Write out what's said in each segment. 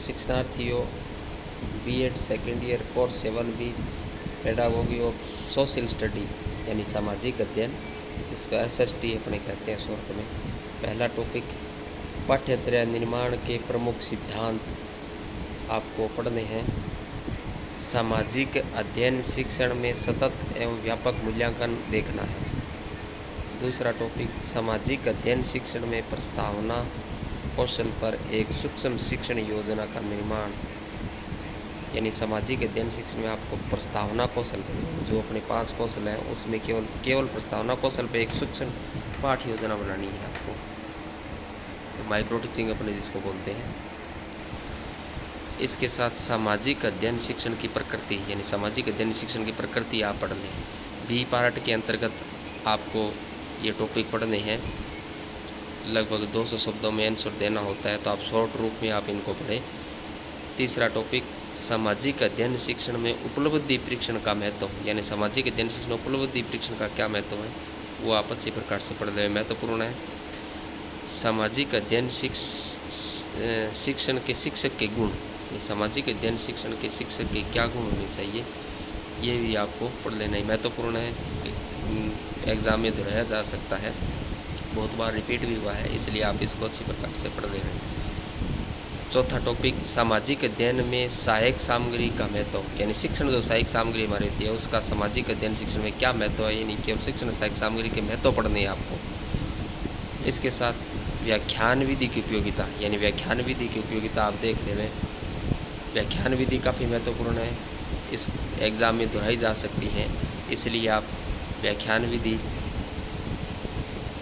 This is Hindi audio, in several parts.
शिक्षणार्थियों BEd second year course 7B pedagogy of social study यानी सामाजिक अध्ययन, इसको SST अपने कहते हैं शॉर्ट में। पहला टॉपिक पाठ्यचर्या निर्माण के प्रमुख सिद्धांत आपको पढ़ने हैं। सामाजिक अध्ययन शिक्षण में सतत एवं व्यापक मूल्यांकन देखना है। दूसरा टॉपिक सामाजिक अध्ययन शिक्षण में प्रस्तावना कौशल पर एक सूक्ष्म शिक्षण योजना का निर्माण, यानी सामाजिक अध्ययन शिक्षण में आपको प्रस्तावना कौशल जो अपने 5 कौशल हैं उसमें केवल प्रस्तावना कौशल पर एक सूक्ष्म पाठ योजना बनानी है आपको, तो माइक्रो टीचिंग अपने जिसको बोलते हैं। इसके साथ सामाजिक अध्ययन शिक्षण की प्रकृति, यानी सामाजिक अध्ययन शिक्षण की प्रकृति आप पढ़ लें। बी पार्ट के अंतर्गत आपको ये टॉपिक पढ़ने हैं। लगभग 200 शब्दों में आंसर देना होता है, तो आप शॉर्ट रूप में आप इनको पढ़ें। तीसरा टॉपिक सामाजिक अध्ययन शिक्षण में उपलब्धि परीक्षण का महत्व, यानी सामाजिक अध्ययन शिक्षण में उपलब्धि परीक्षण का क्या महत्व है वो आप अच्छी प्रकार से पढ़ लें, महत्वपूर्ण है। सामाजिक अध्ययन शिक्षण के शिक्षक के गुण, ये सामाजिक अध्ययन शिक्षण के शिक्षक के क्या गुण होने चाहिए ये भी आपको पढ़ लेना ही महत्वपूर्ण है। एग्ज़ाम में दोहराया जा सकता है, बहुत बार रिपीट भी हुआ है, इसलिए आप इसको अच्छी प्रकार से पढ़ लेना। चौथा टॉपिक सामाजिक अध्ययन में सहायक सामग्री का महत्व, यानी शिक्षण जो सहायक सामग्री हमारी होती है उसका सामाजिक अध्ययन शिक्षण में क्या महत्व है, यानी केवल शिक्षण सहायक सामग्री के महत्व पढ़ने हैं आपको। इसके साथ व्याख्यान विधि की उपयोगिता, यानी व्याख्यान विधि की उपयोगिता आप देख लें। व्याख्यान विधि काफ़ी महत्वपूर्ण है, इस एग्ज़ाम में दोहराई जा सकती है, इसलिए आप व्याख्यान विधि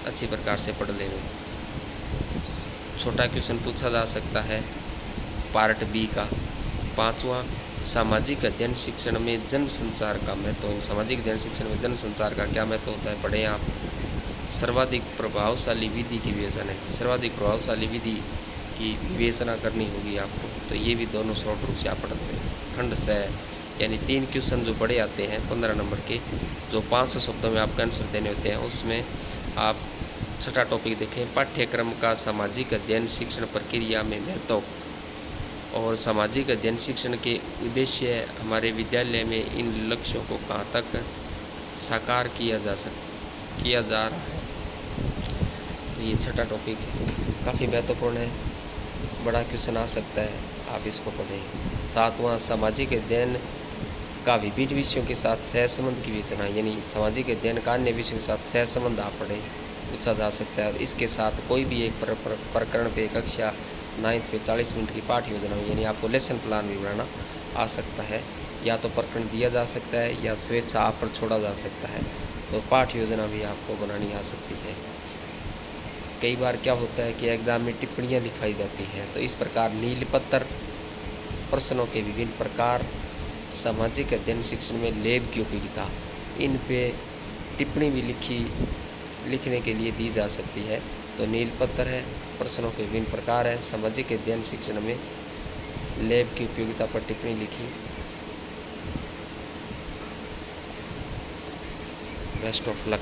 अच्छी प्रकार से पढ़ लें। छोटा क्वेश्चन पूछा जा सकता है पार्ट बी का। पांचवा सामाजिक अध्ययन शिक्षण में जनसंचार का महत्व, सामाजिक अध्ययन शिक्षण में जनसंचार का क्या महत्व होता है पढ़ें आप। सर्वाधिक प्रभावशाली विधि की विवेचना है, सर्वाधिक प्रभावशाली विधि की विवेचना करनी होगी आपको, तो ये भी दोनों शॉर्ट रूप से आप पढ़ते हैं। खंड से यानी 3 क्वेश्चन जो बड़े आते हैं 15 नंबर के, जो 500 शब्दों में आपका आंसर देने होते हैं, उसमें आप छठा टॉपिक देखें पाठ्यक्रम का सामाजिक अध्ययन शिक्षण प्रक्रिया में महत्व और सामाजिक अध्ययन शिक्षण के उद्देश्य हमारे विद्यालय में इन लक्ष्यों को कहाँ तक साकार किया जा रहा है। तो ये छठा टॉपिक काफ़ी महत्वपूर्ण है, बड़ा क्वेश्चन आ सकता है, आप इसको पढ़ें। सातवां सामाजिक अध्ययन का विभिन्न विषयों के साथ सहसंबंध की विवेचना, यानी सामाजिक अध्ययन का अन्य विषयों के साथ सहसंबंध आप पढ़ें, पूछा जा सकता है। और इसके साथ कोई भी एक प्रकरण पे कक्षा 9th पे 40 मिनट की पाठ योजना, यानी आपको लेसन प्लान भी बनाना आ सकता है, या तो प्रकरण दिया जा सकता है या स्वेच्छा आप पर छोड़ा जा सकता है, तो पाठ योजना भी आपको बनानी आ सकती है। कई बार क्या होता है कि एग्ज़ाम में टिप्पणियाँ लिखवाई जाती हैं, तो इस प्रकार नीलपत्र प्रश्नों के विभिन्न प्रकार, सामाजिक अध्ययन शिक्षण में लैब की उपयोगिता, इन पे टिप्पणी भी लिखने के लिए दी जा सकती है। तो नीलपत्र है, प्रश्नों के विभिन्न प्रकार है, सामाजिक अध्ययन शिक्षण में लैब की उपयोगिता पर टिप्पणी लिखी। Best of luck.